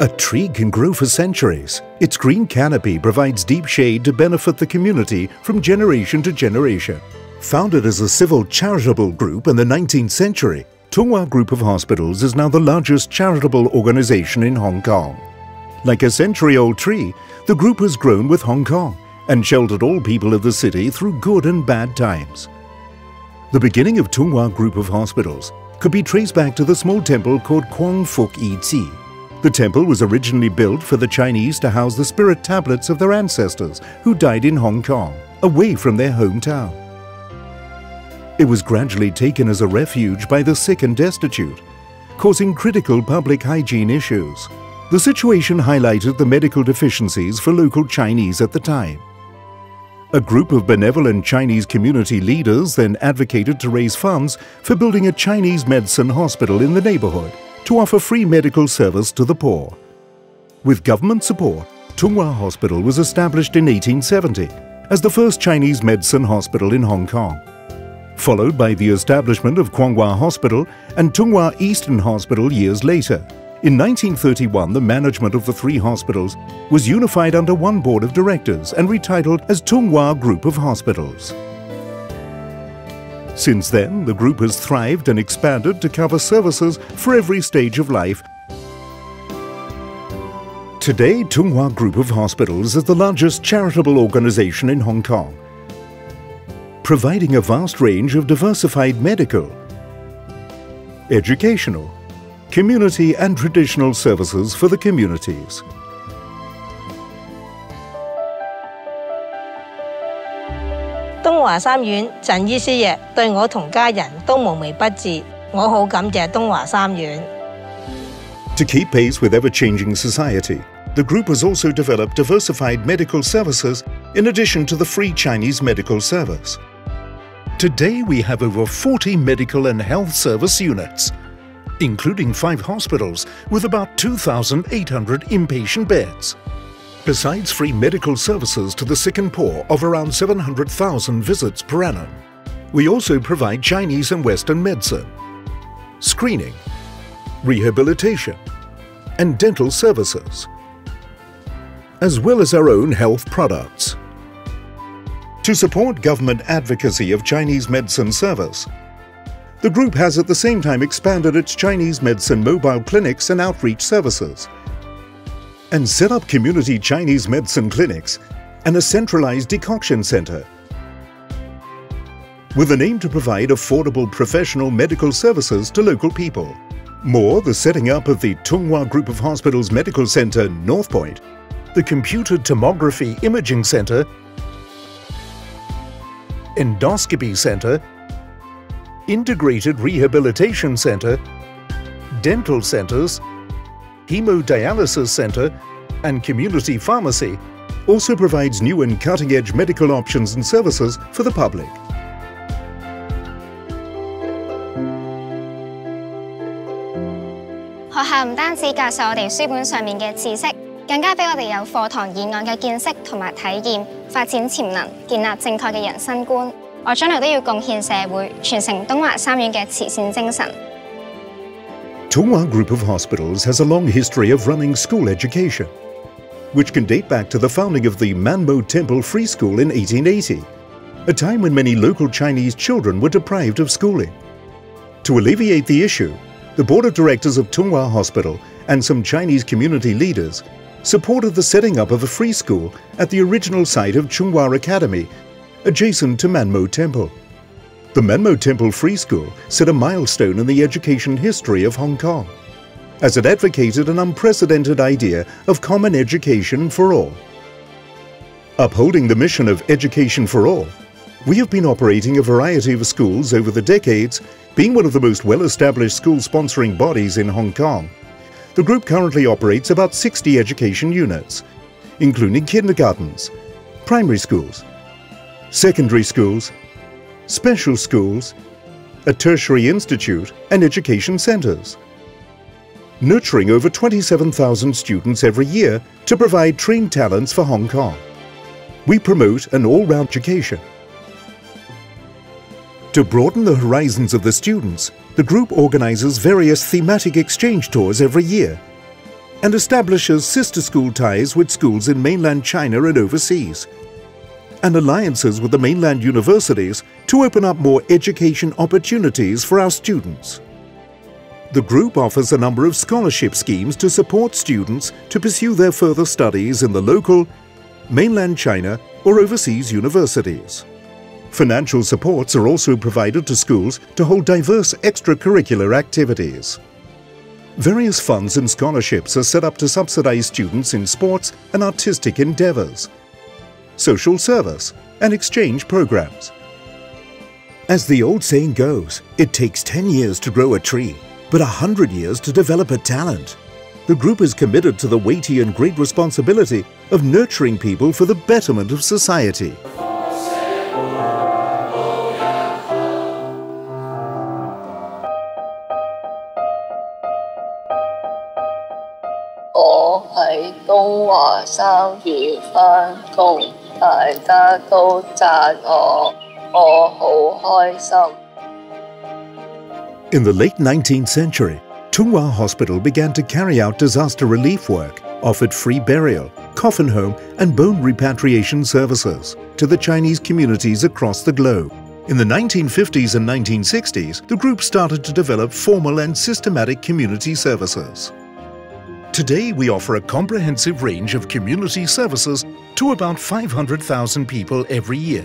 A tree can grow for centuries. Its green canopy provides deep shade to benefit the community from generation to generation. Founded as a civil charitable group in the 19th century, Tunghua Group of Hospitals is now the largest charitable organization in Hong Kong. Like a century-old tree, the group has grown with Hong Kong and sheltered all people of the city through good and bad times. The beginning of Tunghua Group of Hospitals could be traced back to the small temple called Quang Fuk Yi Tzi. The temple was originally built for the Chinese to house the spirit tablets of their ancestors who died in Hong Kong, away from their hometown. It was gradually taken as a refuge by the sick and destitute, causing critical public hygiene issues. The situation highlighted the medical deficiencies for local Chinese at the time. A group of benevolent Chinese community leaders then advocated to raise funds for building a Chinese medicine hospital in the neighborhood to offer free medical service to the poor. With government support, Tunghua Hospital was established in 1870 as the first Chinese medicine hospital in Hong Kong, followed by the establishment of Kwonghua Hospital and Tunghua Eastern Hospital years later. In 1931, the management of the three hospitals was unified under one board of directors and retitled as Tunghua Group of Hospitals. Since then, the group has thrived and expanded to cover services for every stage of life. Today, Tunghua Group of Hospitals is the largest charitable organization in Hong Kong, providing a vast range of diversified medical, educational, community and traditional services for the communities. 東華三院贈醫施藥對我同家人都無微不至，我好感謝東華三院。To keep pace with ever-changing society, the group has also developed diversified medical services in addition to the free Chinese medical service. Today we have over 40 medical and health service units, including 5 hospitals with about 2,800 inpatient beds. Besides free medical services to the sick and poor of around 700,000 visits per annum, we also provide Chinese and Western medicine, screening, rehabilitation, and dental services, as well as our own health products. To support government advocacy of Chinese medicine service, the group has at the same time expanded its Chinese medicine mobile clinics and outreach services, and set up community Chinese medicine clinics and a centralized decoction center, with an aim to provide affordable professional medical services to local people. More, the setting up of the Tunghua Group of Hospitals Medical Center North Point, the Computer Tomography Imaging Center, Endoscopy Center, Integrated Rehabilitation Center, Dental Centers, Hemodialysis Center, and Community Pharmacy also provides new and cutting-edge medical options and services for the public. 學校唔單止教授我哋書本上面嘅知識，更加俾我哋有課堂以外嘅見識同埋體驗，發展潛能，建立正確嘅人生觀。我將來都要貢獻社會，傳承東華三院嘅慈善精神。 Tunghua Group of Hospitals has a long history of running school education, which can date back to the founding of the Manmo Temple Free School in 1880, a time when many local Chinese children were deprived of schooling. To alleviate the issue, the board of directors of Tunghua Hospital and some Chinese community leaders supported the setting up of a free school at the original site of Chunghua Academy, adjacent to Manmo Temple. The Manmo Temple Free School set a milestone in the education history of Hong Kong, as it advocated an unprecedented idea of common education for all. Upholding the mission of education for all, we have been operating a variety of schools over the decades, being one of the most well-established school-sponsoring bodies in Hong Kong. The group currently operates about 60 education units, including kindergartens, primary schools, secondary schools, special schools, a tertiary institute and education centers, nurturing over 27,000 students every year to provide trained talents for Hong Kong. We promote an all-round education. To broaden the horizons of the students, the group organizes various thematic exchange tours every year, and establishes sister school ties with schools in mainland China and overseas, and alliances with the mainland universities to open up more education opportunities for our students. The group offers a number of scholarship schemes to support students to pursue their further studies in the local, mainland China or overseas universities. Financial supports are also provided to schools to hold diverse extracurricular activities. Various funds and scholarships are set up to subsidize students in sports and artistic endeavors, social service and exchange programs. As the old saying goes, it takes 10 years to grow a tree, but 100 years to develop a talent. The group is committed to the weighty and great responsibility of nurturing people for the betterment of society. I 喺東華三院返工，大家都讚我好開心。In the late 19th century, Tunghua Hospital began to carry out disaster relief work, offered free burial, coffin home and bone repatriation services to the Chinese communities across the globe. In the 1950s and 1960s, the group started to develop formal and systematic community services. Today, we offer a comprehensive range of community services to about 500,000 people every year,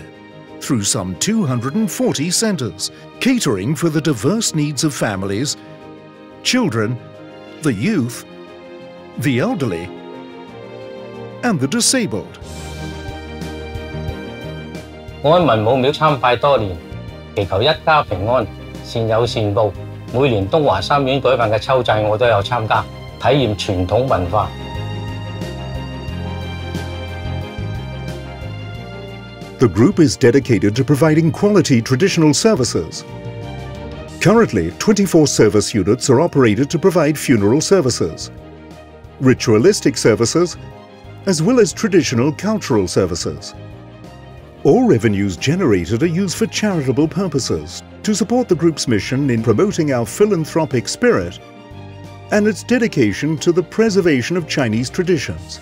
through some 240 centers, catering for the diverse needs of families, children, the youth, the elderly, and the disabled. 我喺文武廟參拜多年，祈求一家平安、善有善報。每年東華三院舉辦嘅秋祭，我都有參加，體驗傳統文化。The group is dedicated to providing quality traditional services. Currently, 24 service units are operated to provide funeral services, ritualistic services, as well as traditional cultural services. All revenues generated are used for charitable purposes to support the group's mission in promoting our philanthropic spirit and its dedication to the preservation of Chinese traditions.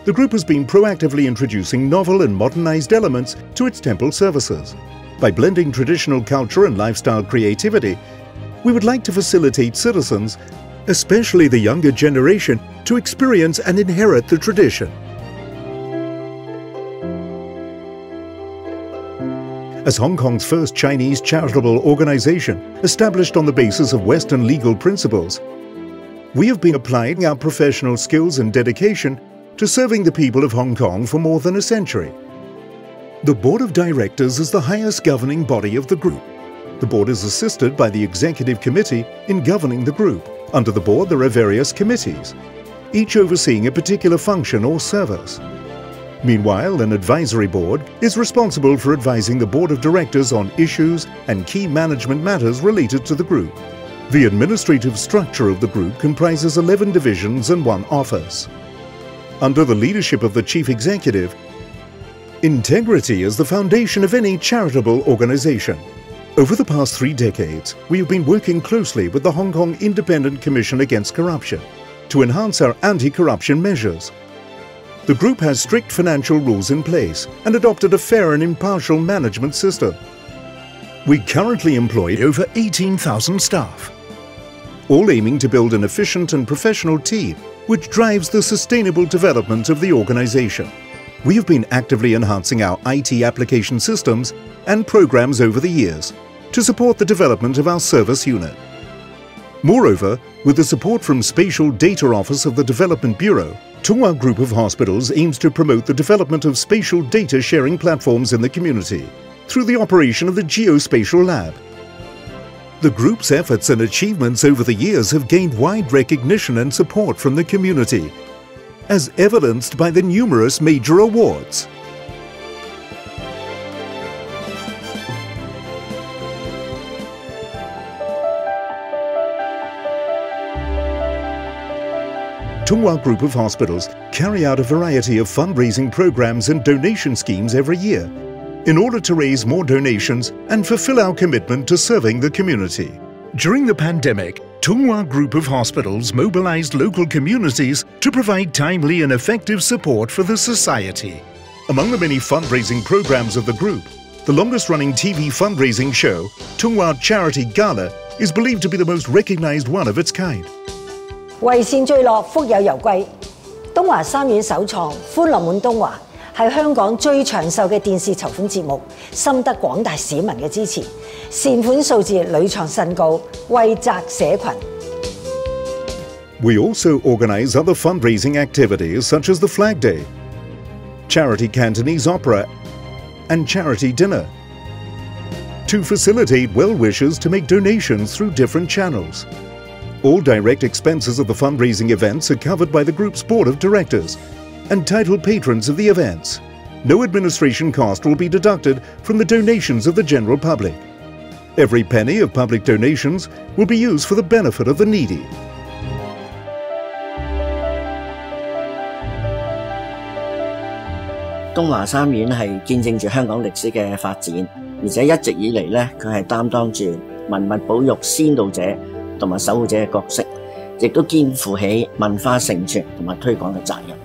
The group has been proactively introducing novel and modernized elements to its temple services. By blending traditional culture and lifestyle creativity, we would like to facilitate citizens, especially the younger generation, to experience and inherit the tradition. As Hong Kong's first Chinese charitable organization, established on the basis of Western legal principles, we have been applying our professional skills and dedication to serving the people of Hong Kong for more than a century. The Board of Directors is the highest governing body of the group. The board is assisted by the Executive Committee in governing the group. Under the board there are various committees, each overseeing a particular function or service. Meanwhile, an advisory board is responsible for advising the Board of Directors on issues and key management matters related to the group. The administrative structure of the group comprises 11 divisions and 1 office. Under the leadership of the Chief Executive, integrity is the foundation of any charitable organization. Over the past 3 decades, we have been working closely with the Hong Kong Independent Commission Against Corruption to enhance our anti-corruption measures. The group has strict financial rules in place and adopted a fair and impartial management system. We currently employ over 18,000 staff, all aiming to build an efficient and professional team which drives the sustainable development of the organization. We have been actively enhancing our IT application systems and programs over the years to support the development of our service unit. Moreover, with the support from Spatial Data Office of the Development Bureau, Tunghua Group of Hospitals aims to promote the development of spatial data sharing platforms in the community through the operation of the Geospatial Lab. The group's efforts and achievements over the years have gained wide recognition and support from the community, as evidenced by the numerous major awards. Tunghua Group of Hospitals carry out a variety of fundraising programs and donation schemes every year in order to raise more donations and fulfill our commitment to serving the community. During the pandemic, Tunghua Group of Hospitals mobilized local communities to provide timely and effective support for the society. Among the many fundraising programs of the group, the longest-running TV fundraising show, Tunghua Charity Gala, is believed to be the most recognized one of its kind. 為善聚樂，福有攸歸。東華三院首創《歡樂滿東華》係香港最長壽嘅電視籌款節目，深得廣大市民嘅支持，善款數字屢創新高，惠澤社群。We also organize other fundraising activities such as the Flag Day, Charity Cantonese Opera, and Charity Dinner to facilitate well-wishers to make donations through different channels. All direct expenses of the fundraising events are covered by the group's board of directors and titled patrons of the events. No administration cost will be deducted from the donations of the general public. Every penny of public donations will be used for the benefit of the needy. 東華三院係見證住香港歷史嘅發展，而且一直以嚟咧，佢係擔當住文物保育先導者同埋守護者嘅角色，亦都肩負起文化承傳同埋推廣嘅責任。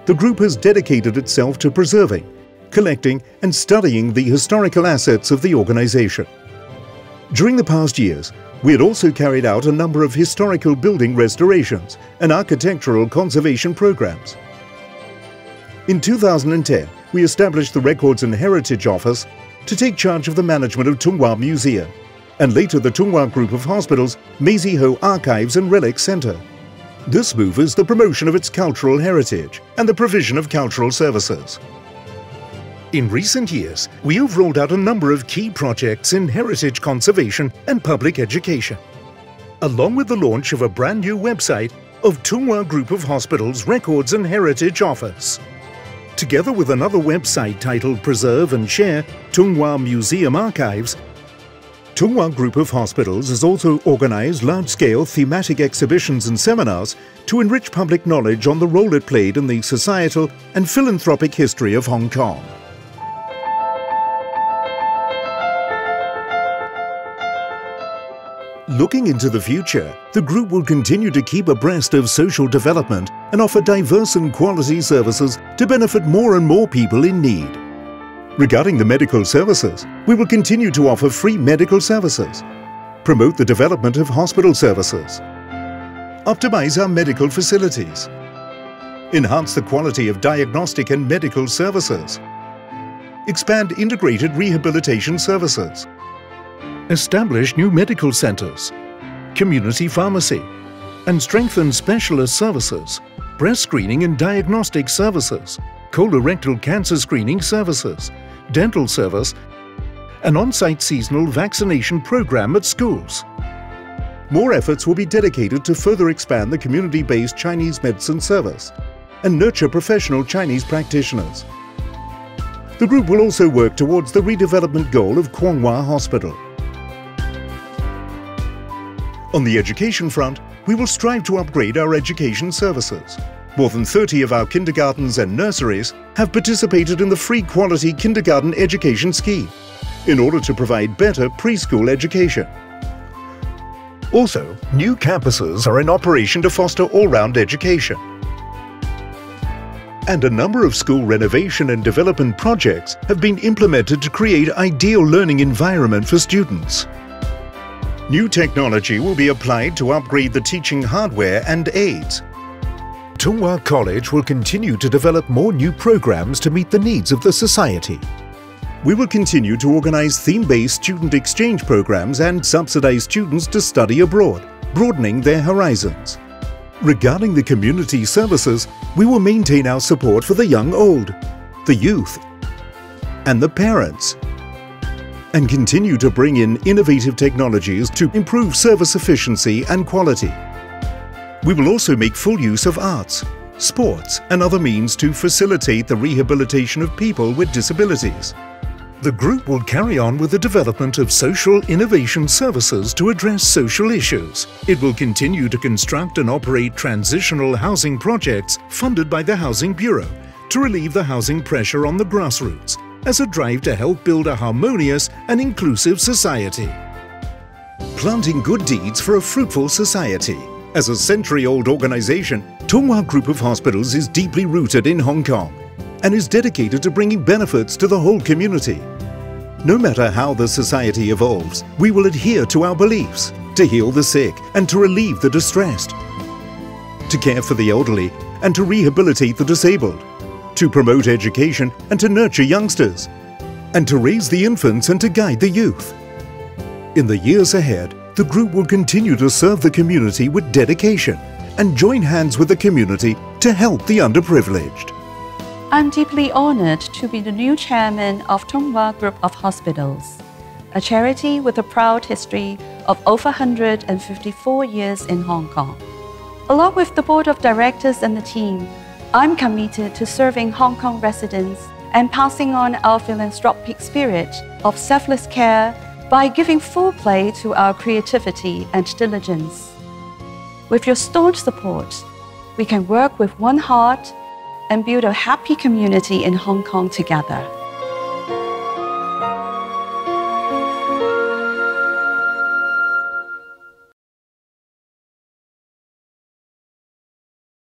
The group has dedicated itself to preserving, collecting, and studying the historical assets of the organization. During the past years, we had also carried out a number of historical building restorations and architectural conservation programs. In 2010, we established the Records and Heritage Office to take charge of the management of Tunghua Museum, and later the Tunghua Group of Hospitals Meisiho Archives and Relics Center. This move is the promotion of its cultural heritage and the provision of cultural services. In recent years, we have rolled out a number of key projects in heritage conservation and public education, along with the launch of a brand new website of Tunghua Group of Hospitals Records and Heritage Office. Together with another website titled Preserve and Share Tunghua Museum Archives, Tunghua Group of Hospitals has also organized large-scale thematic exhibitions and seminars to enrich public knowledge on the role it played in the societal and philanthropic history of Hong Kong. Looking into the future, the group will continue to keep abreast of social development and offer diverse and quality services to benefit more and more people in need. Regarding the medical services, we will continue to offer free medical services, promote the development of hospital services, optimize our medical facilities, enhance the quality of diagnostic and medical services, expand integrated rehabilitation services, establish new medical centers, community pharmacy, and strengthen specialist services, breast screening and diagnostic services, colorectal cancer screening services, dental service, an on-site seasonal vaccination program at schools. More efforts will be dedicated to further expand the community-based Chinese medicine service and nurture professional Chinese practitioners. The group will also work towards the redevelopment goal of Kwonghwa Hospital. On the education front, we will strive to upgrade our education services. More than 30 of our kindergartens and nurseries have participated in the free quality kindergarten education scheme in order to provide better preschool education. Also, new campuses are in operation to foster all-round education. And a number of school renovation and development projects have been implemented to create ideal learning environment for students. New technology will be applied to upgrade the teaching hardware and aids. Tunghua College will continue to develop more new programs to meet the needs of the society. We will continue to organize theme-based student exchange programs and subsidize students to study abroad, broadening their horizons. Regarding the community services, we will maintain our support for the young-old, the youth, and the parents, and continue to bring in innovative technologies to improve service efficiency and quality. We will also make full use of arts, sports, and other means to facilitate the rehabilitation of people with disabilities. The group will carry on with the development of social innovation services to address social issues. It will continue to construct and operate transitional housing projects funded by the Housing Bureau to relieve the housing pressure on the grassroots as a drive to help build a harmonious and inclusive society. planting good deeds for a fruitful society. As a century-old organization,東華 Group of Hospitals is deeply rooted in Hong Kong and is dedicated to bringing benefits to the whole community. No matter how the society evolves, we will adhere to our beliefs, to heal the sick and to relieve the distressed, to care for the elderly and to rehabilitate the disabled, to promote education and to nurture youngsters, and to raise the infants and to guide the youth. In the years ahead, the group will continue to serve the community with dedication and join hands with the community to help the underprivileged. I'm deeply honored to be the new chairman of東華 Group of Hospitals, a charity with a proud history of over 154 years in Hong Kong. Along with the board of directors and the team, I'm committed to serving Hong Kong residents and passing on our philanthropic spirit of selfless care by giving full play to our creativity and diligence. With your staunch support, we can work with one heart and build a happy community in Hong Kong together.